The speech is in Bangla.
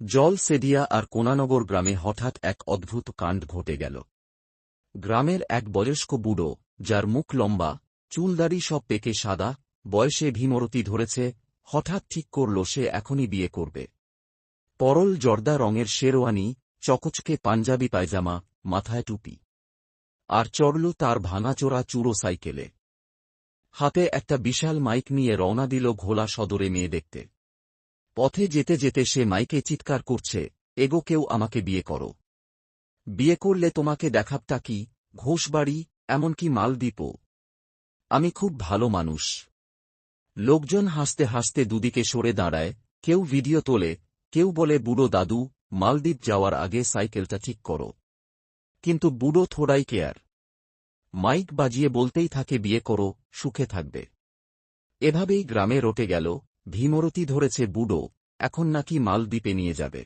জল সেদিয়া আর কোনানগর গ্রামে হঠাৎ এক অদ্ভুত কাণ্ড ঘটে গেল। গ্রামের এক বয়স্ক বুড়ো, যার মুখ লম্বা, চুলদাড়ি সব পেকে সাদা, বয়সে ভীমরতি ধরেছে, হঠাৎ ঠিক করল সে এখনই বিয়ে করবে। পরল জর্দা রঙের শেরওয়ানি, চকচকে পাঞ্জাবি পায়জামা, মাথায় টুপি, আর চড়ল তার ভাঙাচোরা চুড়ো সাইকেলে। হাতে একটা বিশাল মাইক নিয়ে রওনা দিল ঘোলা সদরে মেয়ে দেখতে। পথে যেতে যেতে সে মাইকে চিৎকার করছে, এগো কেউ আমাকে বিয়ে করো। বিয়ে করলে তোমাকে দেখাবটা কি, ঘোষবাড়ি, এমনকি মালদ্বীপও। আমি খুব ভালো মানুষ। লোকজন হাসতে হাসতে দুদিকে সরে দাঁড়ায়, কেউ ভিডিও তোলে, কেউ বলে বুড়ো দাদু, মালদ্বীপ যাওয়ার আগে সাইকেলটা ঠিক করো। কিন্তু বুড়ো থোড়াই কেয়ার। মাইক বাজিয়ে বলতেই থাকে বিয়ে করো, সুখে থাকবে। এভাবেই গ্রামে রটে গেল, ভীমরতি ধরেছে বুড়ো, এখন নাকি মালদ্বীপে নিয়ে যাবে।